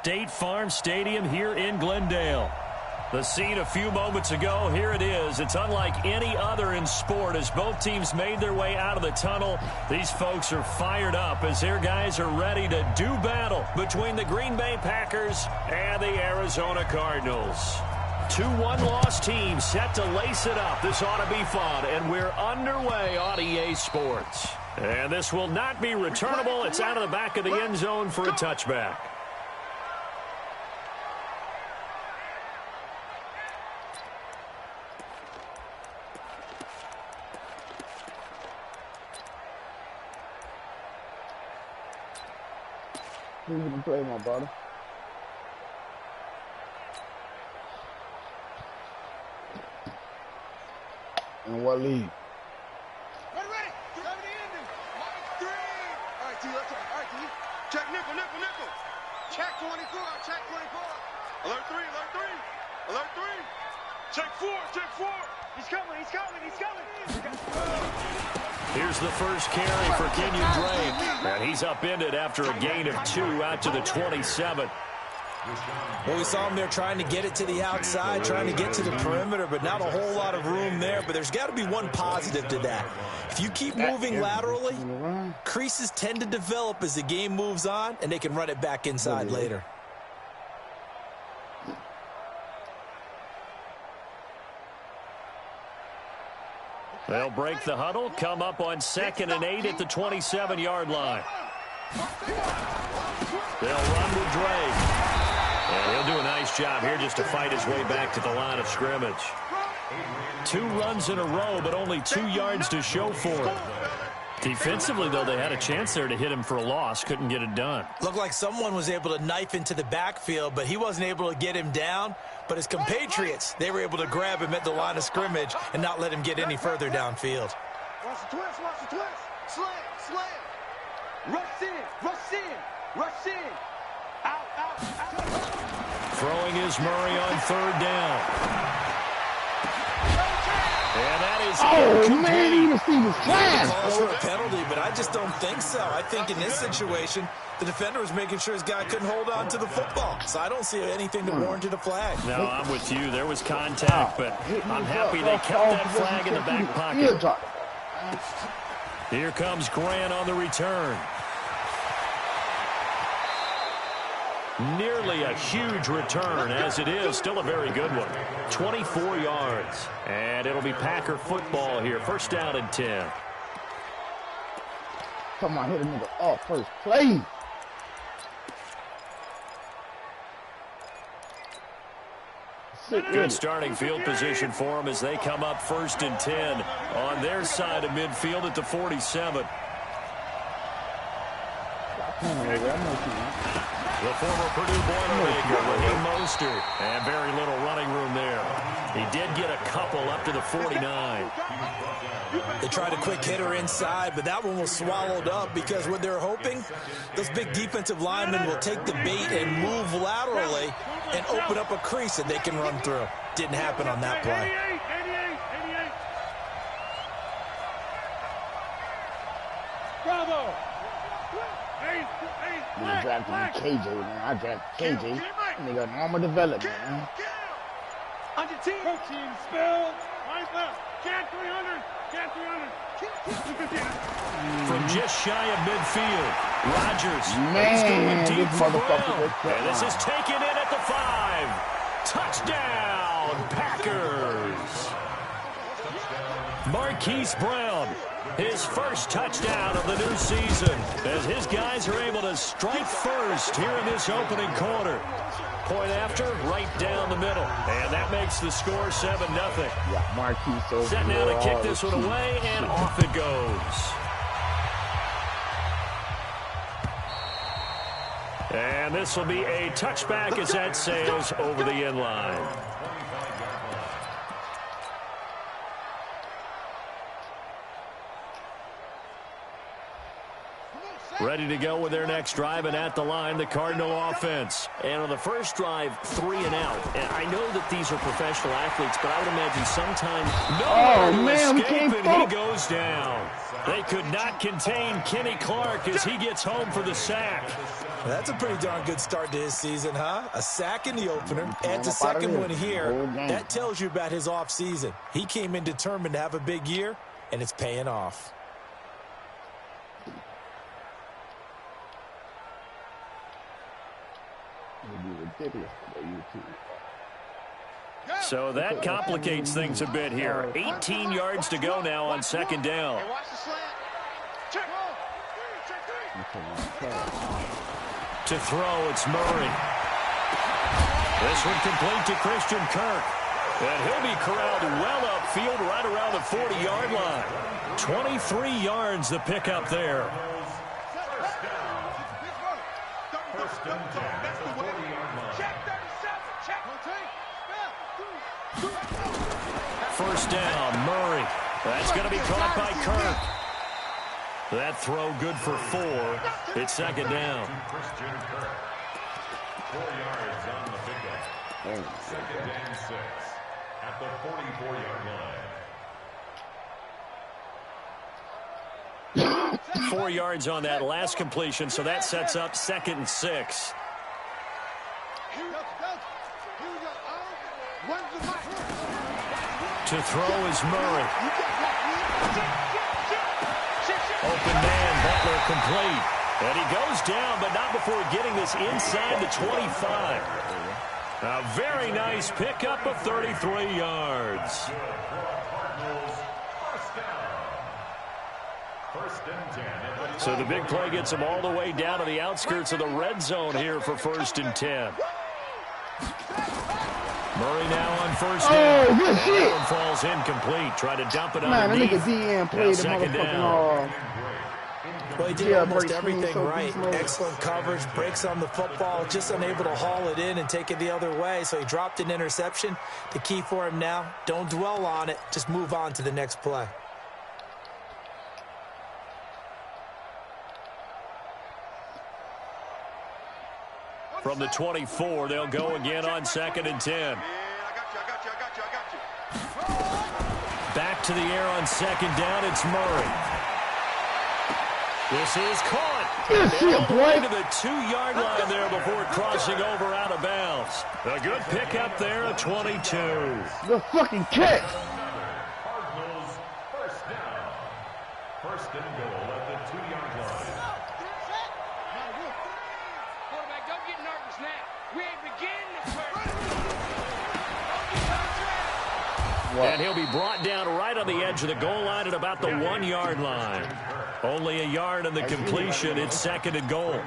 State Farm Stadium here in Glendale. The scene a few moments ago, here it is. It's unlike any other in sport as both teams made their way out of the tunnel. These folks are fired up as their guys are ready to do battle between the Green Bay Packers and the Arizona Cardinals. 2 one-loss teams set to lace it up. This ought to be fun, and we're underway on EA Sports. And this will not be returnable. It's out of the back of the end zone for a touchback. Who's going to play, my brother? And what league? Ready. Coming in. Mark 3. All right, T. All right, T. Check nickel. Check 24. Check 24. Alert 3. Alert 3. Check 4. He's coming. Here's the first carry for Kenyon Drake. And he's upended after a gain of 2 out to the 27. Well, we saw him there trying to get it to the outside, trying to get to the perimeter, but not a whole lot of room there. But there's got to be one positive to that. If you keep moving laterally, creases tend to develop as the game moves on, and they can run it back inside later. They'll break the huddle, come up on 2nd and 8 at the 27-yard line. They'll run with Drake. And he'll do a nice job here just to fight his way back to the line of scrimmage. 2 runs in a row, but only 2 yards to show for it. Defensively, though, they had a chance there to hit him for a loss. Couldn't get it done. Looked like someone was able to knife into the backfield, but he wasn't able to get him down. But his compatriots, they were able to grab him at the line of scrimmage and not let him get any further downfield. Watch the twist. Slam. Rush in. Out. Throwing is Murray on 3rd down. And that is man, you see this flash. Calls for a penalty, but I just don't think so. I think in this situation, the defender was making sure his guy couldn't hold on to the football. So I don't see anything that warranted a flag. No, I'm with you. There was contact, but I'm happy they kept that flag in the back pocket. Here comes Grant on the return. Nearly a huge return, as it is still a very good one. 24 yards, and it'll be Packer football here. 1st down and 10. Come on, hit a nigga off first play. Good starting field position for them as they come up 1st and 10 on their side of midfield at the 47. The former Purdue Boilermaker, Raheem Mostert, and very little running room there. He did get a couple up to the 49. They tried a quick hitter inside, but that one was swallowed up because what they're hoping, those big defensive linemen will take the bait and move laterally and open up a crease that they can run through. Didn't happen on that play. 88. Bravo. You drafted KJ, man. I drafted KJ. Nigga, normal development, man. Under team. Spell. Right left. Can't 300. From just shy of midfield, Rodgers. Man, going deep this for motherfucker. Brown. And this is taken in at the 5. Touchdown, Packers. Marquise Brown, his first touchdown of the new season, as his guys are able to strike first here in this opening quarter. Point after, right down the middle. And that makes the score 7-0. Yeah, Marquise over Set now to kick this one away, and off it goes. And this will be a touchback as that sails over the end line. Come on, Ready to go with their next drive, and at the line, the Cardinal offense. And on the first drive, 3 and out. And I know that these are professional athletes, but I would imagine sometimes man, we can't and he goes down. They could not contain Kenny Clark as he gets home for the sack. That's a pretty darn good start to his season, huh? A sack in the opener, adds a second one here. That tells you about his offseason. He came in determined to have a big year, and it's paying off. So that complicates things a bit here. 18 yards to go now on second down. To throw, it's Murray. This one complete to Christian Kirk. And he'll be corralled well upfield right around the 40-yard line. 23 yards the pickup there. First down, Murray. That's going to be caught by Kirk. That throw good for 4. It's second down. 4 yards on the pickup. Second and 6 at the 44-yard line. 4 yards on that last completion, so that sets up second and 6. To throw is Murray. Open man, Butler complete. And he goes down, but not before getting this inside the 25. A very nice pickup of 33 yards. So the big play gets him all the way down to the outskirts of the red zone here for 1st and 10. Murray now on first down. Good shit. That one falls incomplete. Try to dump it Man, underneath. that nigga DM played the motherfucking Well, he did almost everything right. Excellent coverage, breaks on the football, just unable to haul it in and take it the other way. So he dropped an interception. The key for him now, don't dwell on it. Just move on to the next play. From the 24, they'll go again on 2nd and 10. I got you. Back to the air on 2nd down, it's Murray. This is caught. All the way to the 2-yard line there before crossing over out of bounds. A good pickup there, a 22. The fucking catch. Cardinals first down. First and goal at the 2-yard line. Quarterback, don't get nervous now. We ain't beginning the first. And he'll be brought down right on the edge of the goal line at about the 1-yard line. Only a yard in the completion. It's 2nd and goal.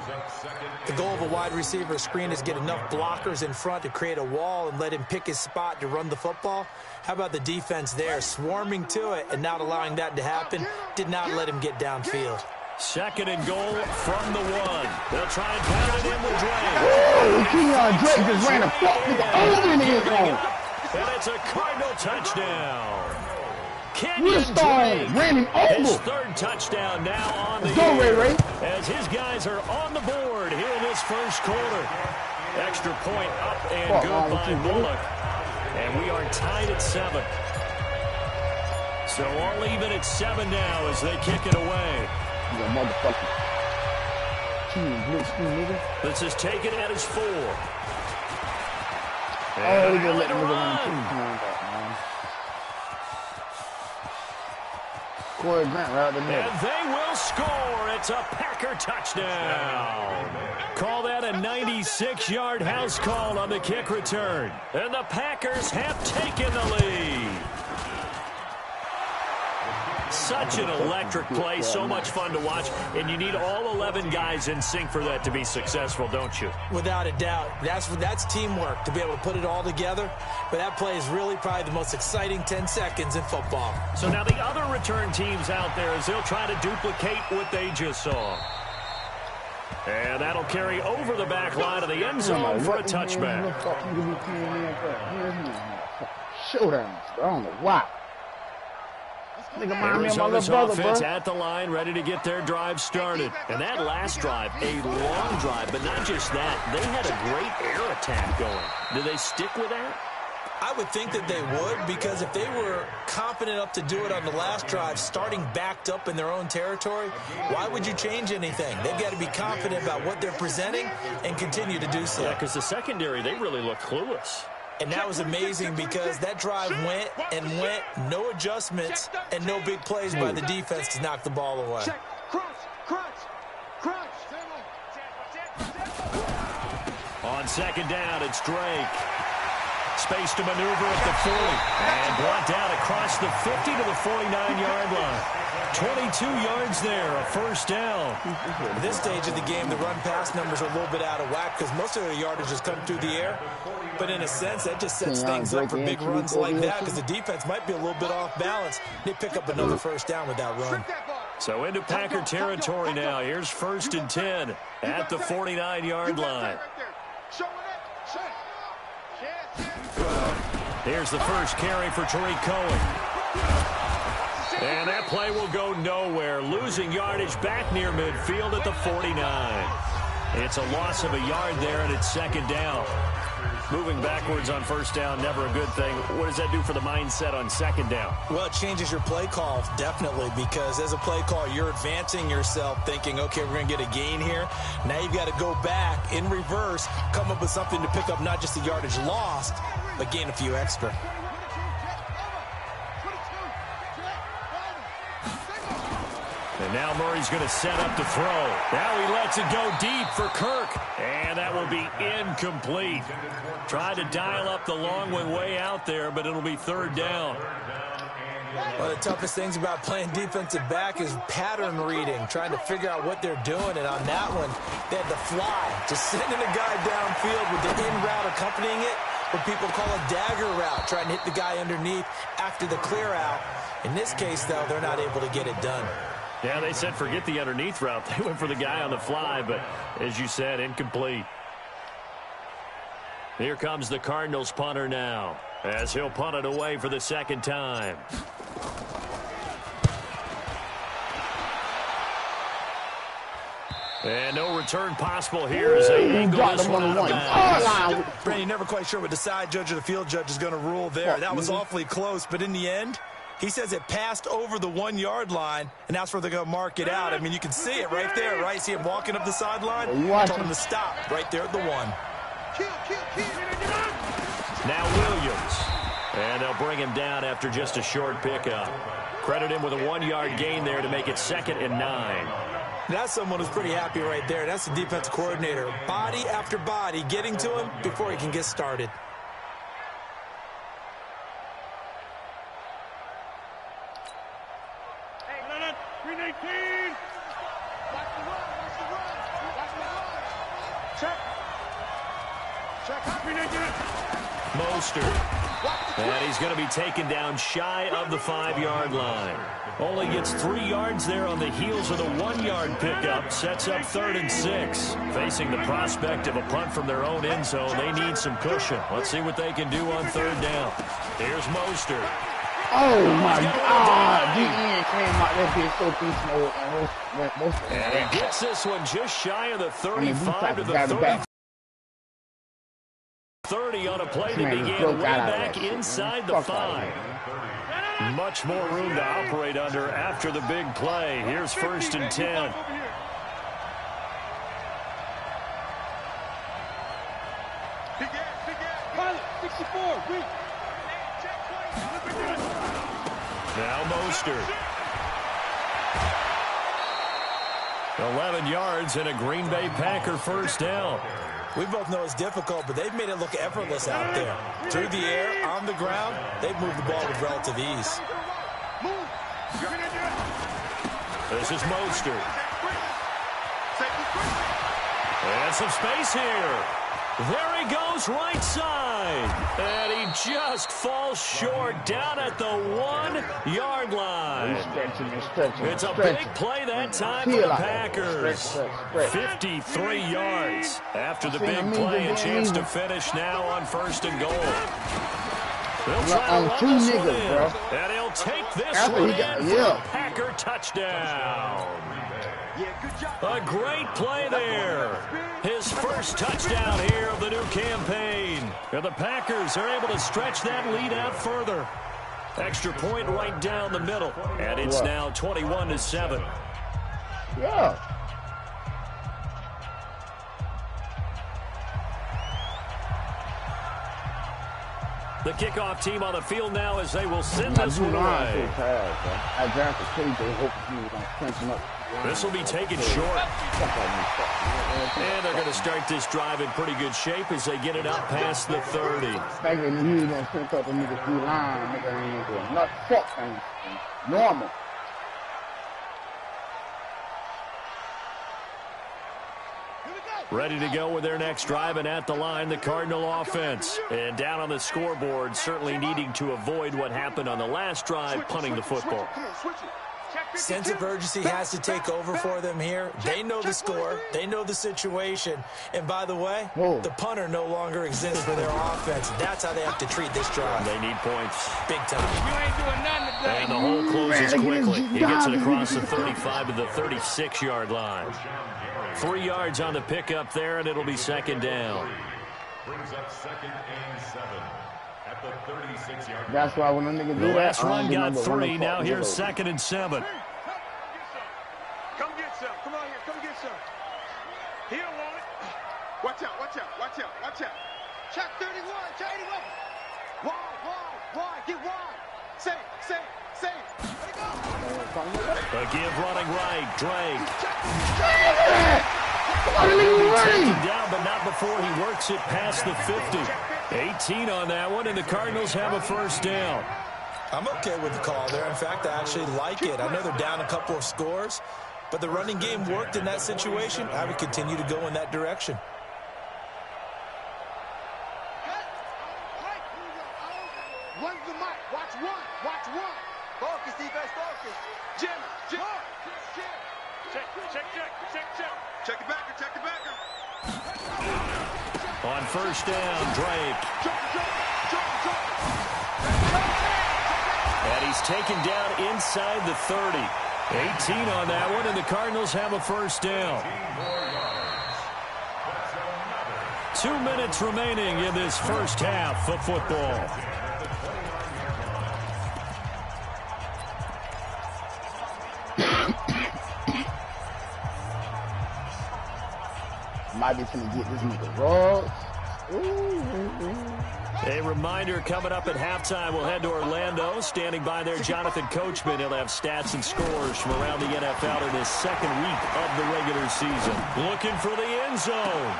The goal of a wide receiver screen is get enough blockers in front to create a wall and let him pick his spot to run the football. How about the defense there, swarming to it and not allowing that to happen? Did not let him get downfield. 2nd and goal from the 1. They'll try and pound it in with Drake. Oh, Kenyon Drake just ran a fucking over in the end zone. And it's a Cardinal touchdown. We're starting. Ran him His over. 3rd touchdown now on the Go, year, Ray. as his guys are on the board here in this first quarter. Extra point up and good by Bullock. And we are tied at 7. So all even at 7 now as they kick it away. You motherfucker. Nigga. This is taken at his 4. Oh, we gonna let him run. Corey Grant right out the middle. And they will score. It's a Packer touchdown. Call that a 96-yard house call on the kick return. And the Packers have taken the lead. Such an electric play, so much fun to watch, and you need all 11 guys in sync for that to be successful, don't you? Without a doubt. That's teamwork to be able to put it all together. But that play is really probably the most exciting 10 seconds in football. So now the other return teams out there as they'll try to duplicate what they just saw. And that'll carry over the back line of the end zone for a touchback. Showdown. I don't know why. Nigga, mind me of my Arizona's little brother, offense bro. at the line, ready to get their drive started. And that last drive, a long drive, but not just that. They had a great air attack going. Do they stick with that? I would think that they would, because if they were confident enough to do it on the last drive, starting backed up in their own territory, why would you change anything? They've got to be confident about what they're presenting and continue to do so. Yeah, because the secondary, they really look clueless. And that was amazing because that drive went and went, no adjustments and no big plays by the defense to knock the ball away. On second down, it's Drake. Space to maneuver at the 40. And brought down across the 50 to the 49-yard line. 22 yards there, a first down. At this stage of the game, the run-pass numbers are a little bit out of whack because most of their yardage has come through the air. But in a sense, that just sets things up for big runs like that because the defense might be a little bit off balance. They pick up another first down with that run. So into Packer territory now. Here's 1st and 10 at the 49-yard line. Here's the first carry for Tariq Cohen. And that play will go nowhere. Losing yardage back near midfield at the 49. It's a loss of a yard there, and it's second down. Moving backwards on first down, never a good thing. What does that do for the mindset on second down? Well, it changes your play call, definitely, because as a play call, you're advancing yourself thinking, okay, we're going to get a gain here. Now you've got to go back in reverse, come up with something to pick up not just the yardage lost, but gain a few extra. And now Murray's going to set up to throw. Now he lets it go deep for Kirk. And that will be incomplete. Tried to dial up the long one way out there, but it'll be third down. One of the toughest things about playing defensive back is pattern reading, trying to figure out what they're doing. And on that one, they had to fly, just sending a guy downfield with the in route accompanying it, what people call a dagger route, trying to hit the guy underneath after the clear out. In this case, though, they're not able to get it done. Yeah, they said forget the underneath route. They went for the guy on the fly, but as you said, incomplete. Here comes the Cardinals punter now, as he'll punt it away for the second time. And no return possible here as they angle this one out of bounds. Brandon, you're never quite sure what the side judge or the field judge is going to rule there. That was awfully close, but in the end, he says it passed over the 1-yard line, and that's where they're going to mark it out. I mean, you can see it right there, right? See him walking up the sideline? Told him to stop right there at the 1. Now Williams. And they'll bring him down after just a short pickup. Credit him with a 1-yard gain there to make it 2nd and 9. That's someone who's pretty happy right there. That's the defense coordinator. Body after body getting to him before he can get started. Mostert. And he's going to be taken down shy of the 5-yard line. Only gets 3 yards there on the heels of the 1-yard pickup. Sets up 3rd and 6. Facing the prospect of a punt from their own end zone, they need some cushion. Let's see what they can do on 3rd down. Here's Mostert. Oh, my God. DN came out that bitch so peaceful. And he gets this one just shy of the 35 to the 30 on a play that began way back inside the 5. Much more room to operate under after the big play. Here's 1st and 10. Now Mostert. 11 yards and a Green Bay Packer first down. We both know it's difficult, but they've made it look effortless out there. Through the air, on the ground, they've moved the ball with relative ease. This is Mostert. And some space here. There he goes, right side. And he just falls short down at the 1-yard line. It's a big play that time for the Packers. 53 yards after the big play. A chance to finish now on 1st and goal. They'll try to run this one in. And he'll take this After one he got- in yeah. for a Packer touchdown. A great play there. His first touchdown here of the new campaign. And the Packers are able to stretch that lead out further. Extra point right down the middle. And it's now 21-7. Yeah. The kickoff team on the field now as they will send this one away. I drafted KJ hoping he was going to clinch him up. This will be taken short. And they're going to start this drive in pretty good shape as they get it out past the 30. Thinking he was going to clinch up the nigga through line. Nigga ain't doing nothing. Fuck things. Normal. Ready to go with their next drive, and at the line, the Cardinal offense. And down on the scoreboard, certainly needing to avoid what happened on the last drive, punting the football. Sense of urgency has to take over for them here. They know the score. They know the situation. And by the way, the punter no longer exists for their offense. That's how they have to treat this drive. They need points. Big time. You ain't doing nothing today. And the hole closes quickly. He gets it across the 35 to the 36-yard line. 3 yards on the pickup there, and it'll be second down. Brings up 2nd and 7 at the 36-yard line. That's why when a nigga do The that, last I run don't got remember 3. running Now fuck here's nigga. 2nd and 7. Come get some. Come on here. Come get some. He don't want it. Watch out. Watch out. Watch out. Watch out. Check 31. Check 81. Wide. Get wide. Save. Let it go. A give running right. Drake. Taken down, but not before he works it past the 50. 18 on that one, and the Cardinals have a first down. I'm okay with the call there. In fact, I actually like it. I know they're down a couple of scores, but the running game worked in that situation. I would continue to go in that direction. Run the mic. Watch one. Focus, defense, focus. Jim. Check the backer. On first down, Drake. And he's taken down inside the 30. 18 on that one, and the Cardinals have a first down. 2 minutes remaining in this first half of football. Might be finna get this nigga rugs. A reminder coming up at halftime, we'll head to Orlando. Standing by there, Jonathan Coachman. He'll have stats and scores from around the NFL in his second week of the regular season. Looking for the end zone.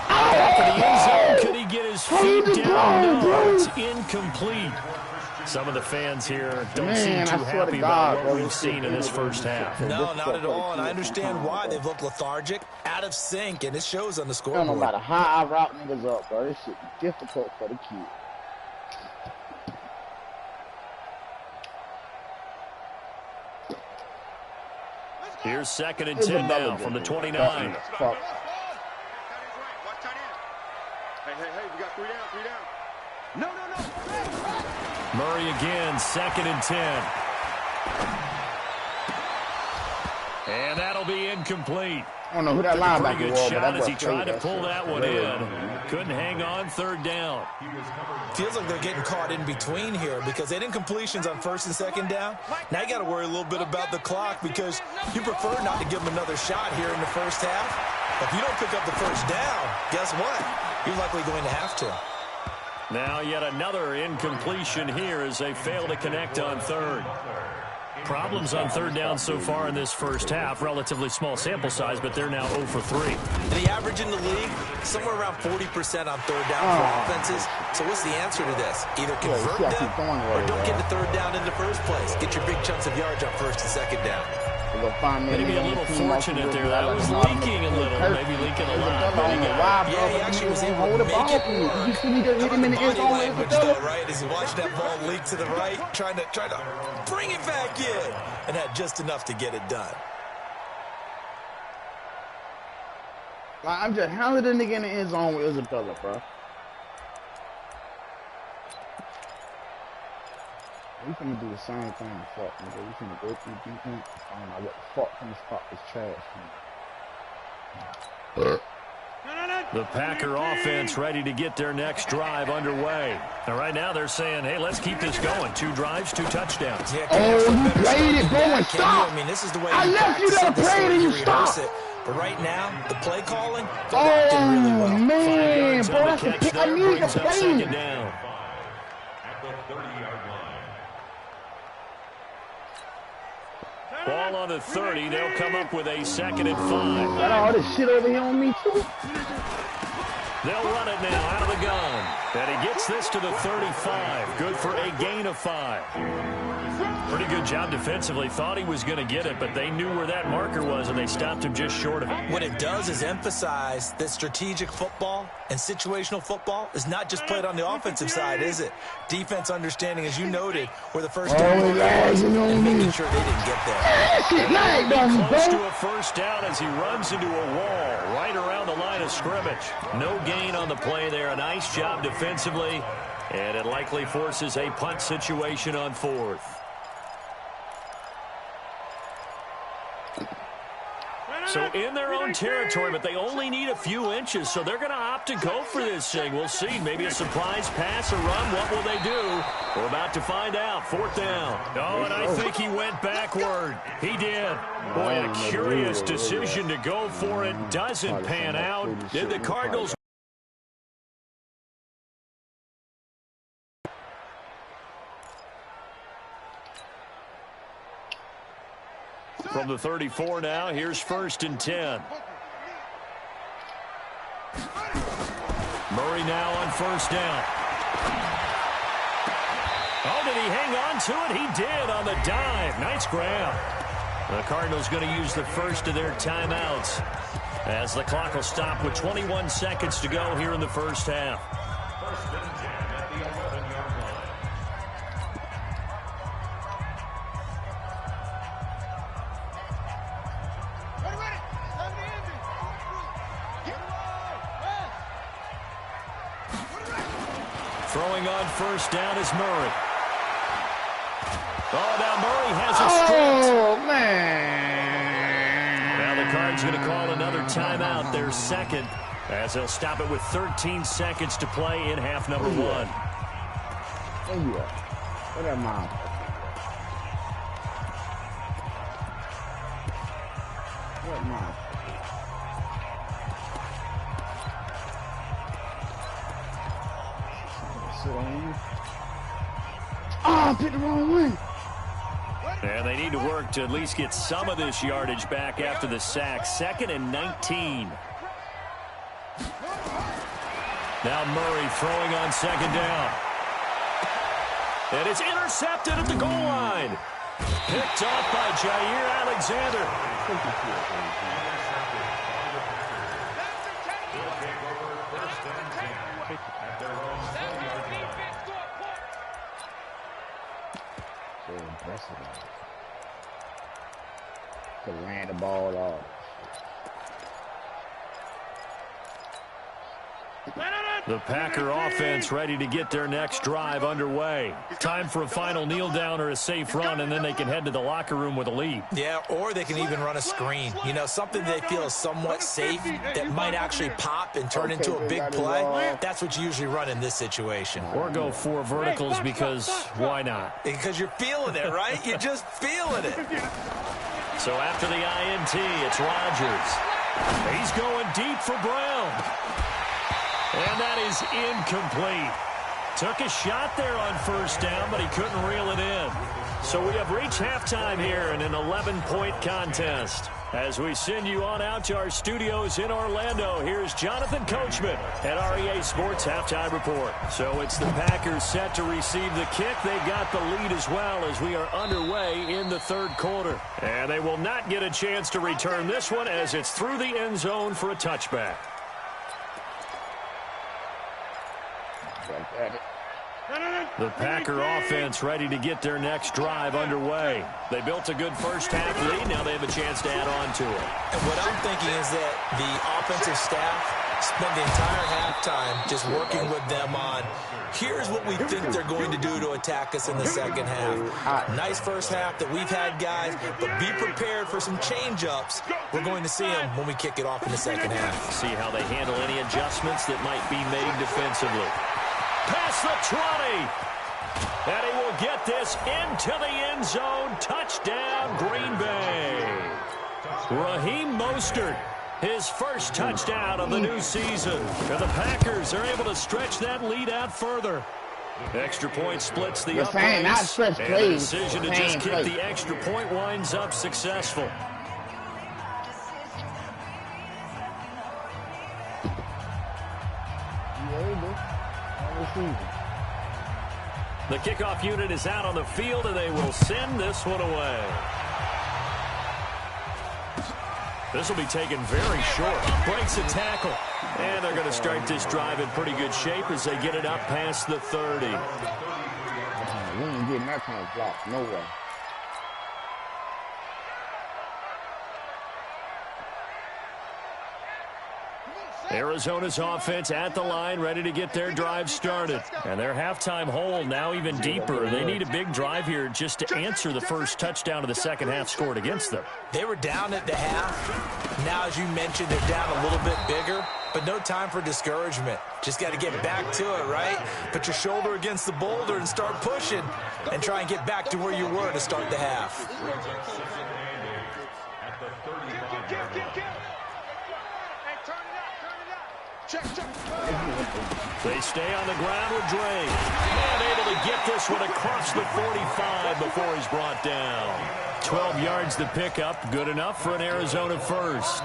After the end zone, could he get his feet down? No, it's incomplete. Some of the fans here don't seem too happy about what we've seen in this first half. No, not at all, and I understand why. They've looked lethargic, out of sync, and it shows on the Don't scoreboard. no matter how I route niggas up, bro. This shit be difficult for the kid. Here's 2nd and 10 now from the 29. Fuck. Hey, we got 3 down. No. Murray again, 2nd and 10. And that'll be incomplete. I don't know who that Pretty linebacker good was, but shot that as he boy tried to played pull that that one in. Couldn't hang on, 3rd down. Feels like they're getting caught in between here because they didn't completions on 1st and 2nd down. Now you got to worry a little bit about the clock because you prefer not to give them another shot here in the first half. If you don't pick up the first down, guess what? You're likely going to have to. Now yet another incompletion here as they fail to connect on 3rd. Problems on 3rd down so far in this first half. Relatively small sample size, but they're now 0 for 3. The average in the league, somewhere around 40% on 3rd down for offenses. So what's the answer to this? Either convert them or don't get the 3rd down in the first place. Get your big chunks of yards on 1st and 2nd down. Maybe a little fortunate there. That was leaking a little. Maybe leaking a lot. But he got it. Yeah, he actually was able to make it. You see me just hit him in the end Body zone. language, though, right? As he watched that ball leak to the right, trying to bring it back in, and had just enough to get it done. I'm just hounding the nigga in the end zone with Isabella, bro. We finna do the same thing. Fuck, nigga. We finna go through defense. Find out what the fuck finna stop this trash. The Packer offense ready to get their next drive underway. And right now they're saying, hey, let's keep this going. 2 drives, 2 touchdowns. Yeah, you played it, bro, and stop. I mean, this is the way I left you there playing and you stopped. But right now, the play calling, they're locked in really well. Man, bro, that's the pick I need to play. Second down. At the 30-yard line. Ball on the 30. They'll come up with a 2nd and 5. Got all this shit over here on me, too. They'll run it now out of the gun. And he gets this to the 35. Good for a gain of 5. Pretty good job defensively. Thought he was going to get it, but they knew where that marker was, and they stopped him just short of it. What it does is emphasize that strategic football and situational football is not just played on the offensive side, is it? Defense understanding, as you noted, where the first down and making sure they didn't get there. Close to a first down as he runs into a wall right around the line of scrimmage. No gain on the play there. A nice job defensively, and it likely forces a punt situation on 4th. So in their own territory, but they only need a few inches, so they're going to opt to go for this thing. We'll see. Maybe a surprise pass or run. What will they do? We're about to find out. 4th down. Oh, and I think he went backward. He did. Boy, a curious decision to go for it. Doesn't pan out. Did the Cardinals... From the 34 now, here's 1st and 10. Murray now on 1st down. Oh, did he hang on to it? He did on the dive. Nice grab. The Cardinals going to use the first of their timeouts as the clock will stop with 21 seconds to go here in the first half. 1st and 10 at the 11-yard line. Throwing on 1st down is Murray. Oh, now Murray has a straight. Oh, man. Now the Cards going to call another timeout, their 2nd, as they'll stop it with 13 seconds to play in half number 1. Where you at? Where that mom? What mom? Sit on you. Oh, I picked the wrong one. And they need to work to at least get some of this yardage back after the sack. 2nd and 19. Now Murray throwing on 2nd down. And it's intercepted at the goal line. Picked off by Jair Alexander. So impressive. To land the ball off. The Packer offense ready to get their next drive underway. Time for a final kneel down or a safe run, and then they can head to the locker room with a lead. Yeah, or they can even run a screen. You know, something they feel is somewhat safe that might actually pop and turn into a big play. That's what you usually run in this situation. Or go 4 verticals because why not? Because you're feeling it, right? You're just feeling it. So after the INT, it's Rodgers. He's going deep for Brown. And that is incomplete. Took a shot there on 1st down, but he couldn't reel it in. So we have reached halftime here in an 11-point contest. As we send you on out to our studios in Orlando, here's Jonathan Coachman at REA Sports Halftime Report. So it's the Packers set to receive the kick. They got the lead as well as we are underway in the 3rd quarter. And they will not get a chance to return this one as it's through the end zone for a touchback. The Packer offense ready to get their next drive underway. They built a good first half lead. Now they have a chance to add on to it. And what I'm thinking is that the offensive staff Spent the entire halftime just working with them on, here's what we think they're going to do to attack us in the second half. Nice first half that we've had, guys, but be prepared for some change-ups. We're going to see them when we kick it off in the second half. See how they handle any adjustments that might be made defensively. Past the 20. And he will get this into the end zone. Touchdown, Green Bay. Raheem Mostert, his first touchdown of the new season. And the Packers are able to stretch that lead out further. Extra point splits the uprights. And the decision to just kick the extra point winds up successful. The kickoff unit is out on the field, and they will send this one away. This will be taken very short. Breaks a tackle. And they're going to start this drive in pretty good shape as they get it up past the 30. We ain't getting that kind of block. No way. Arizona's offense at the line, ready to get their drive started. And their halftime hole now even deeper. They need a big drive here just to answer the first touchdown of the second half scored against them. They were down at the half. Now, as you mentioned, they're down a little bit bigger, but no time for discouragement. Just got to get back to it, right? Put your shoulder against the boulder and start pushing and try and get back to where you were to start the half. They stay on the ground with Drake. And able to get this one across the 45 before he's brought down. 12 yards to pick up. Good enough for an Arizona first.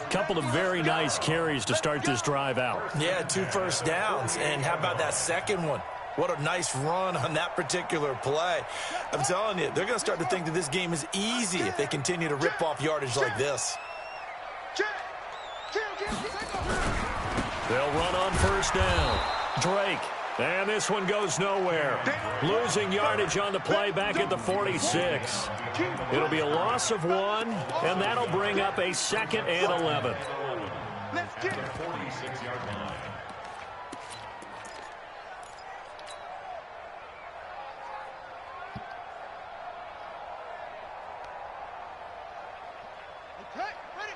Couple of very nice carries to start this drive out. Yeah, 2 first downs. And how about that second one? What a nice run on that particular play. I'm telling you, they're going to start to think that this game is easy if they continue to rip off yardage like this. They'll run on first down. Drake. And this one goes nowhere. Losing yardage on the play back at the 46. It'll be a loss of 1, and that'll bring up a 2nd and 11. Let's get it. 46-yard line. Okay, ready?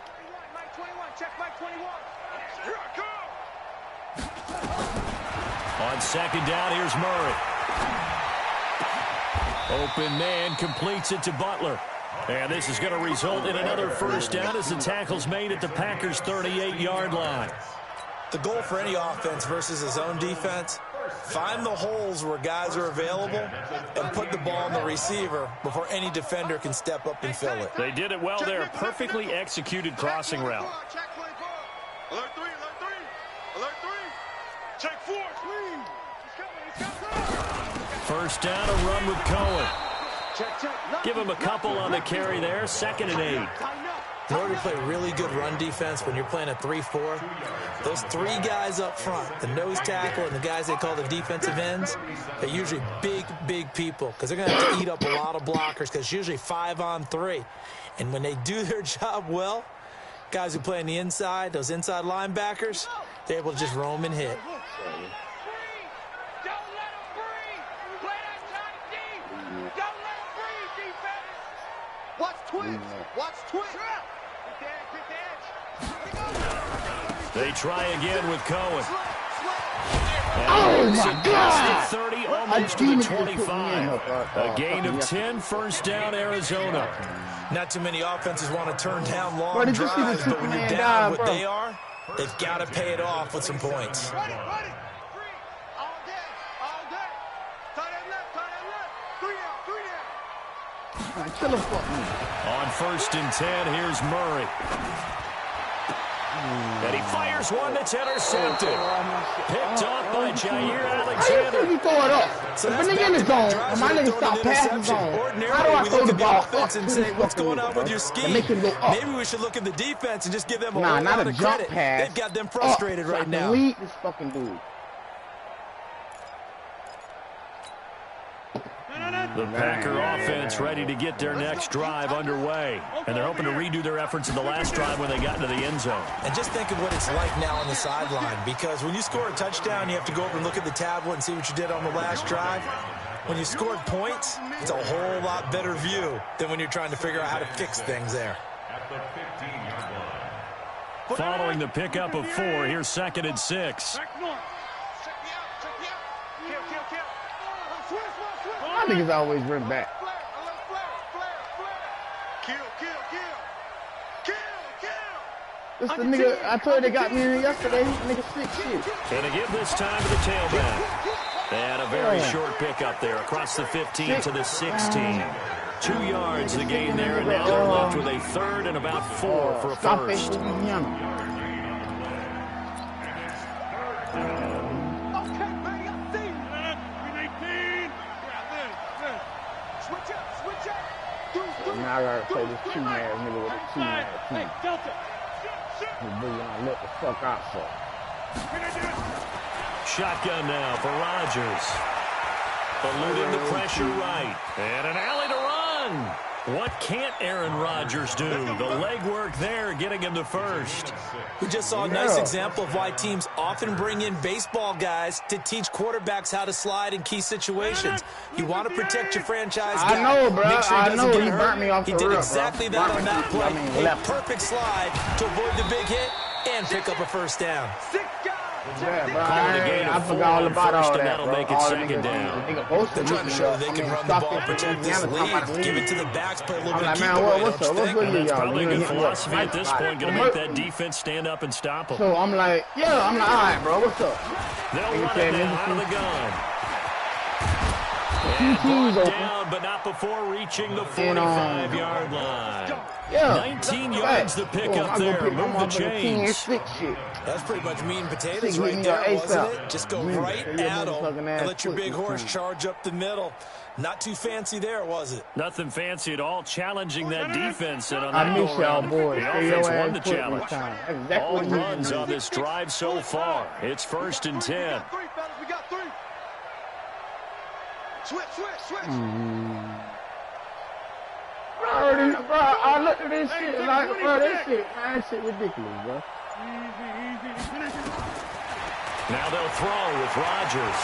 Mike 21, check Mike 21. Here I come. On second down, here's Murray. Open man completes it to Butler. And this is going to result in another first down as the tackle's made at the Packers' 38-yard line. The goal for any offense versus a zone defense, find the holes where guys are available and put the ball on the receiver before any defender can step up and fill it. They did it well there. Perfectly executed crossing route. Check 24. Alert 3, alert 3. Alert 3. Check 4, please. He's coming. First down, a run with Cohen. Check. Give him a couple on the carry there. 2nd and 8. In order to play really good run defense when you're playing a 3-4, those 3 guys up front, the nose tackle and the guys they call the defensive ends, they're usually big people because they're going to have to eat up a lot of blockers because it's usually 5-on-3. And when they do their job well, guys who play on the inside, those inside linebackers, they're able to just roam and hit. Watch twitch. They try again with Cohen. Oh, my God. 30, almost to the 25. A gain of 10, first down, Arizona. Not too many offenses want to turn down long drives, but when you're down what they are, they've got to pay it off with some points. Ready. All day. Tight end left. 3 down. Kill him for me. On 1st and 10, here's Murray. And he fires one that's intercepted. Picked off by Jair Alexander. How you throw it up? So if a nigga in the zone, and my nigga stop passing zone, how do I throw the ball up and say, what's going on with your scheme? Make him go up. Maybe we should look at the defense and just give them a Nah, whole not lot a of jump credit. pass. They've got them frustrated so right I can now. lead this fucking dude. No. The Packer offense ready to get their next drive underway. And they're hoping to redo their efforts in the last drive when they got into the end zone. And just think of what it's like now on the sideline, because when you score a touchdown, you have to go over and look at the tablet and see what you did on the last drive. When you scored points, it's a whole lot better view than when you're trying to figure out how to fix things there. At the 15-yard line. Following the pickup of 4, here's 2nd and 6. My niggas always run back. This the nigga, I told you they got me in yesterday. Nigga sick shit. And to give this time to the tailback. They had a very short pickup there across the 15 to the 16. 2 yards the gain there, and now they're left with a 3rd and about 4 for a first. Now I gotta play this 2-man nigga with a 2-man team. This booty I let the fuck out for. Shotgun now for Rodgers. Eluding the pressure right. And an alley to run. What can't Aaron Rodgers do? The legwork there getting him the first. We just saw a nice example of why teams often bring in baseball guys to teach quarterbacks how to slide in key situations. You want to protect your franchise guy. I know, bro. Make sure he I know doesn't he get burnt me hurt. off He the did rip, exactly bro. that on that play. I mean, A perfect slide to avoid the big hit and pick up a first down. Yeah, bro. I 4 forgot all on about first, all and that, that'll bro. make it All the 2nd down. They're trying to show they can run the ball, protect this lead, give it to the backs, play a little bit of keep away, what's up? What's good, And that's y'all? probably a good philosophy at this point, going to make that defense stand up and stop them. So I'm like, all right, bro, what's up? They'll run it now out of the gun. And brought down, but not before reaching the 45-yard line. 19 yards to pick up there. Move the chains. That's pretty much meat and potatoes right there, wasn't it? Just go right at them and let your big horse charge up the middle. Not too fancy there, was it? Nothing fancy at all, challenging that defense. And on I that miss y'all, boys. the offense won the challenge. All runs on this drive so far. It's 1st and 10. Switch. Bro, I looked at this shit like, bro, this shit ridiculous, bro. Now they'll throw with Rodgers.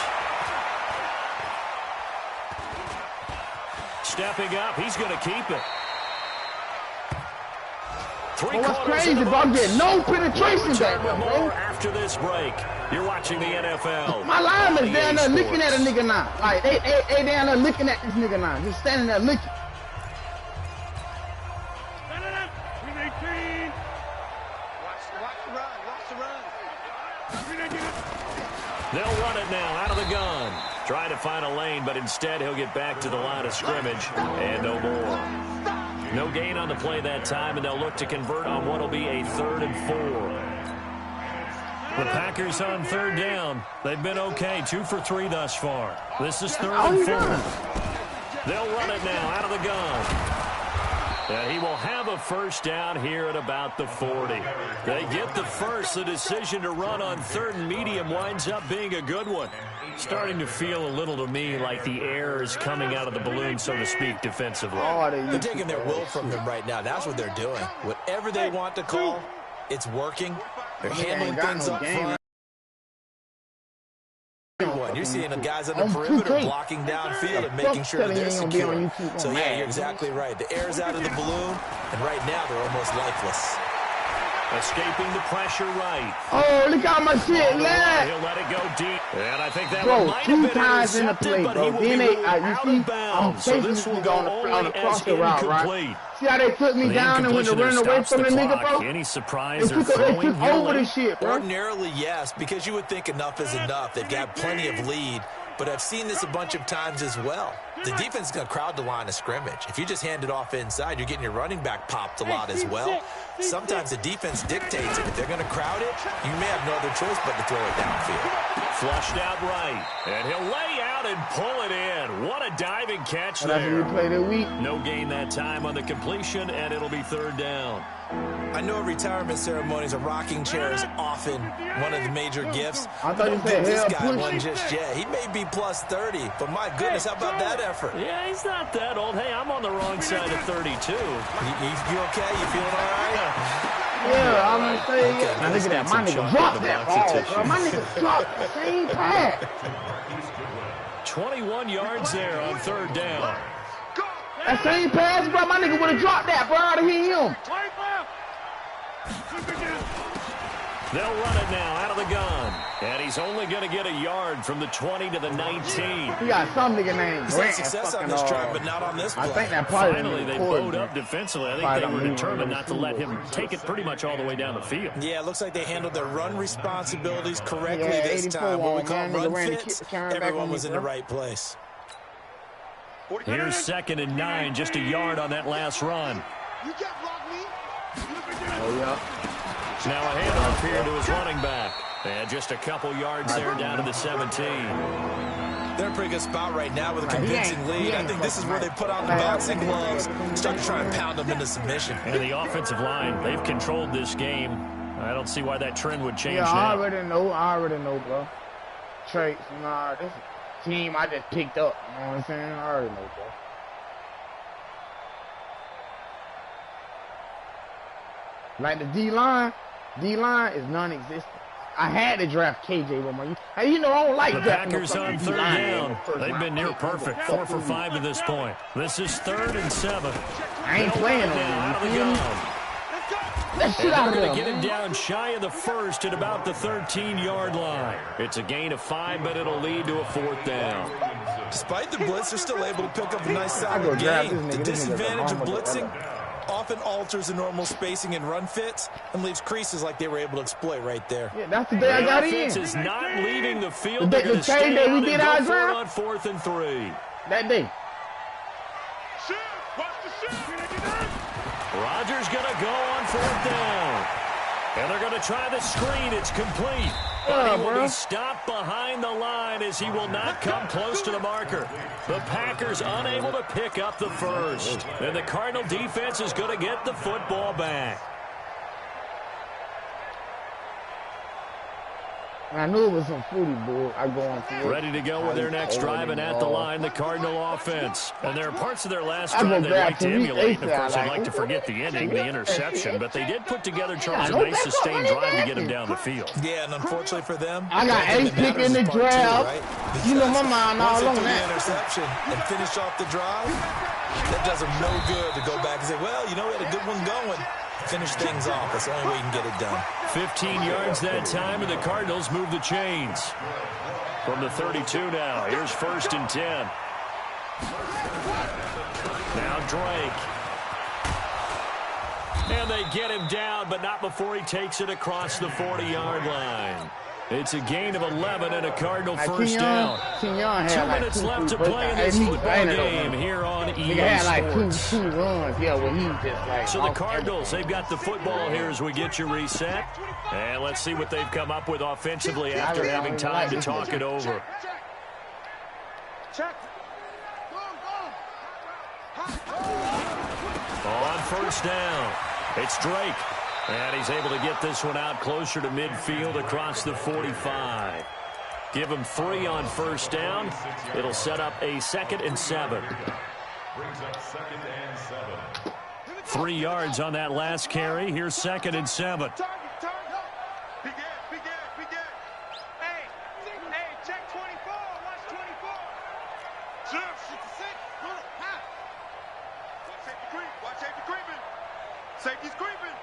Stepping up, he's going to keep it. What's crazy, bro? I'm getting no penetration back, bro. After this break, you're watching the NFL. My lineman's down there looking at a nigga now. Like, they down there looking at this nigga now. Just standing there looking. They'll run it now out of the gun. Trying to find a lane, but instead he'll get back to the line of scrimmage. And no more. No gain on the play that time, and they'll look to convert on what will be a 3rd and 4. The Packers on 3rd down. They've been okay, 2 for 3 thus far. This is 3rd and 4. They'll run it now out of the gun. And he will have a first down here at about the 40. They get the first. The decision to run on 3rd and medium winds up being a good one. Starting to feel a little to me like the air is coming out of the balloon, so to speak, defensively. They're taking their will from them right now. That's what they're doing. Whatever they want to call, it's working. They're handling things up front. You're seeing the guys on the perimeter blocking downfield and making sure they're secure. So, yeah, you're exactly right. The air's out of the balloon, and right now they're almost lifeless. Escaping the pressure right. Oh, look how much shit left. He'll let it go deep. And I think that bro, might 2 have been times in the intercepted, play, but bro. he will Then be they, ruled out you of see, I'm bounds. So chasing this this will nigga go on the only as crossing route, right? incomplete. See how they took me down and went to run away from the nigga, bro? Any surprise They they're took throwing over this shit, bro. Ordinarily, yes, because you would think enough is enough. They've got plenty of lead. But I've seen this a bunch of times as well. The defense is going to crowd the line of scrimmage. If you just hand it off inside, you're getting your running back popped a lot as well. Sometimes the defense dictates it. If they're going to crowd it, you may have no other choice but to throw it downfield. Flushed out right. And he'll lay out and pull it in. What a diving catch there. That's what we played that week. No gain that time on the completion, and it'll be 3rd down. I know retirement ceremonies, a rocking chair is often one of the major gifts. I thought you said this hell guy push. one just yet. He may be plus 30, but my goodness, how about that effort. Yeah, he's not that old. Hey, I'm on the wrong side of 32. You okay? You feeling all right? Yeah, I'm gonna say, okay, now look at that. My nigga dropped that ball, bro. My nigga dropped the same pass. 21 yards there on 3rd down. That same pass, bro. My nigga would have dropped that, bro. I'd have hit him. They'll run it now out of the gun. And he's only going to get a yard from the 20 to the 19. He got some nigga named He's had Grant. success on this drive, but not on this play. I think that probably Finally, they bowed up defensively. I think they were determined not to let him take it pretty much all the way down the field. Yeah, it looks like they handled their run responsibilities correctly this time. When we call run fits, everyone was in the right place. Here's 2nd and 9, just a yard on that last run. Oh, yeah. Now a handoff here to his running back. And just a couple yards there down to the 17. They're in a pretty good spot right now with a convincing lead. I think this is where they put on the boxing gloves, start to try and pound them into submission. And the offensive line, they've controlled this game. I don't see why that trend would change now. I already know, bro. Traits, nah, this team I just picked up. You know what I'm saying? I already know, bro. Like the D-line is non-existent. I had to draft KJ Romo. Hey, you know I don't like the drafting. Packers on 3rd down. They've been near perfect, 4 for 5 to this point. This is 3rd and 7. I ain't playing now out of the gun. That shit out of They're there. going to get him down shy of the 1st at about the 13-yard line. It's a gain of 5, but it'll lead to a 4th down. Despite the blitz, they're still able to pick up a nice solid gain. The disadvantage of blitzing often alters the normal spacing and run fits and leaves creases like they were able to exploit right there. Yeah, that's the day I got in. The offense is not leaving the field. The same day we did our draft. On 4th and 3. That day. Rodgers going to go on 4th down. And they're going to try the screen. It's complete. But he will be stopped behind the line as he will not come close to the marker. The Packers unable to pick up the first. And the Cardinal defense is going to get the football back. I knew it was some footy, boy. I go on for Ready to go with their next drive, and at the line, the Cardinal offense. And there are parts of their last drive they'd like to emulate. Of course, they'd like to forget the ending, the interception. But they did put together, Charles, a nice sustained drive to get him down the field. Yeah, and unfortunately for them, I got ace pick in the draft. You know my mind all on that. Interception and finish off the drive. That does them no good to go back and say, well, you know, we had a good one going. Finish things off. That's the only way you can get it done. 15 yards that time, and the Cardinals move the chains. From the 32 now. Here's 1st and 10. Now Drake. And they get him down, but not before he takes it across the 40-yard line. It's a gain of 11 and a Cardinal first down. 2 minutes left to play in this football game here on EA Sports. Two runs, yeah, well, he's just like... So the Cardinals, they've got the football here as we get you reset. And let's see what they've come up with offensively after having time to talk it over. On 1st down, it's Drake. And he's able to get this one out closer to midfield across the 45. Give him 3 on 1st down. It'll set up a 2nd and 7. 3 yards on that last carry. Here's 2nd and 7. Safety's creeping.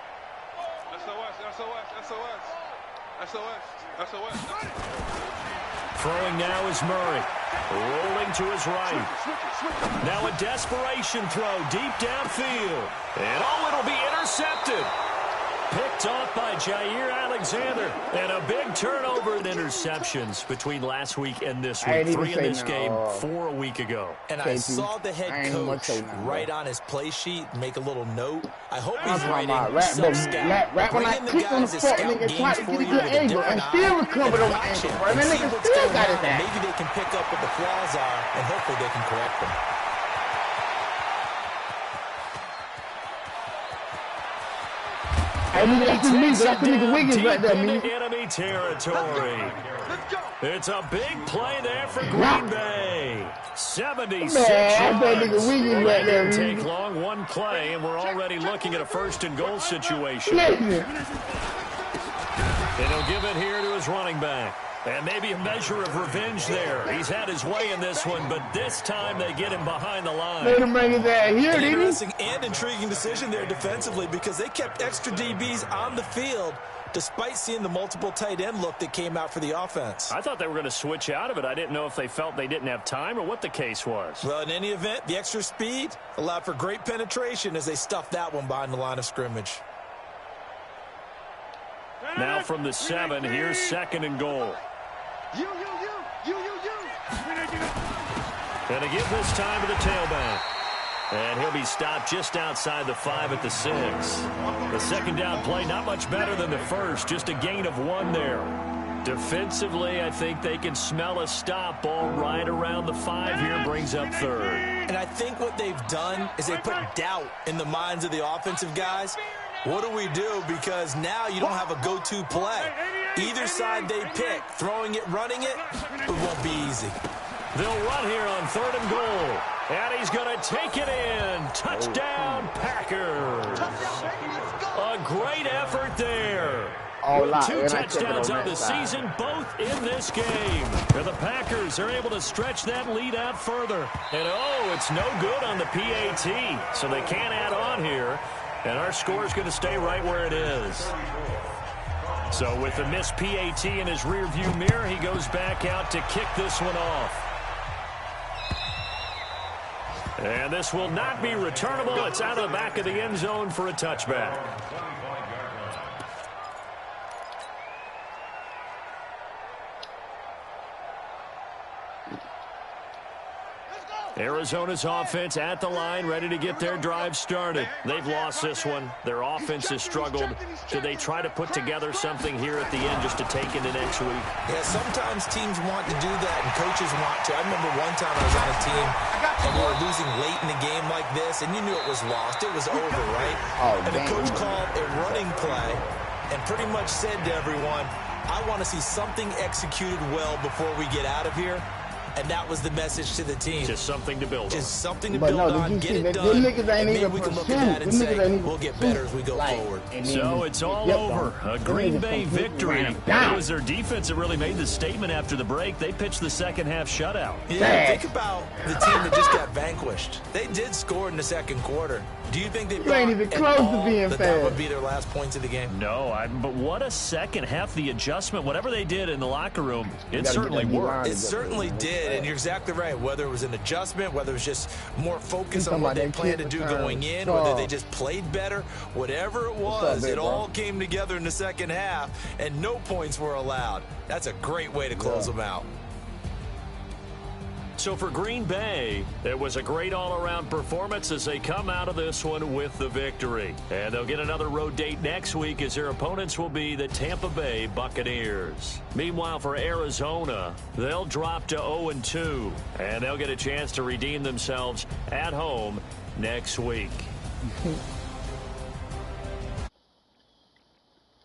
SOS. Throwing now is Murray. Rolling to his right. Now a desperation throw deep downfield. And it'll be intercepted. Picked off by Jair Alexander. And a big turnover in interceptions between last week and this week. 3 in this game, 4 a week ago. And I saw the head coach write on his play sheet, make a little note. I hope he's writing sub-scout. Right when I click on the fuck, nigga, try to get a good angle and still recovered on the ankle, bro. And that nigga still got his ass. Maybe they can pick up what the flaws are, and hopefully they can correct them. That's the nigga Wiggins right there, man. Enemy territory. It's a big play there for Green Bay. 76 Man, that nigga Wiggins right there, Didn't man. take long, one play, and we're already looking at a first and goal situation. Listen. And he'll give it here to his running back. And maybe a measure of revenge there. He's had his way in this one, but this time they get him behind the line. Let him bring his ass here, An didn't he? interesting and intriguing decision there defensively because they kept extra DBs on the field despite seeing the multiple tight end look that came out for the offense. I thought they were going to switch out of it. I didn't know if they felt they didn't have time or what the case was. Well, in any event, the extra speed allowed for great penetration as they stuffed that one behind the line of scrimmage. Now from the 7, here's second and goal. You. And to give this time to the tailback. And he'll be stopped just outside the 5 at the 6. The second down play, not much better than the first, just a gain of 1 there. Defensively, I think they can smell a stop ball right around the 5 here, brings up third. And I think what they've done is they put doubt in the minds of the offensive guys. What do we do? Because now you don't have a go-to play. Either side they pick, throwing it, running it, it won't be easy. They'll run here on third and goal. And he's going to take it in. Touchdown, Packers. A great effort there. With 2 touchdowns on the season, both in this game. And the Packers are able to stretch that lead out further. And, oh, it's no good on the PAT. So they can't add on here. And our score is going to stay right where it is. So with the missed PAT in his rearview mirror, he goes back out to kick this one off. And this will not be returnable. It's out of the back of the end zone for a touchback. Arizona's offense at the line, ready to get their drive started. They've lost this one. Their offense has struggled. Should they try to put together something here at the end just to take into next week? Yeah, sometimes teams want to do that and coaches want to. I remember one time I was on a team and we were losing late in the game like this, and you knew it was lost. It was over, right? And the coach called a running play and pretty much said to everyone, I want to see something executed well before we get out of here. And that was the message to the team. Just something to build on. Just something to build on, get it done, and maybe we can look at that and say, we'll get better as we go forward. So it's all over. A Green Bay victory. It was their defense that really made the statement after the break. They pitched the second half shutout. Yeah, think about the team that just got vanquished. They did score in the second quarter. Do you think they ain't even close to being that fair. That would be their last points of the game? No, but what a second half. The adjustment, whatever they did in the locker room, it certainly worked. It certainly did, and you're exactly right. Whether it was an adjustment, whether it was just more focus on what they planned to do going in, whether they just played better, whatever it was, it all came together in the second half, and no points were allowed. That's a great way to close them out. So for Green Bay, it was a great all-around performance as they come out of this one with the victory. And they'll get another road date next week as their opponents will be the Tampa Bay Buccaneers. Meanwhile, for Arizona, they'll drop to 0-2, and they'll get a chance to redeem themselves at home next week.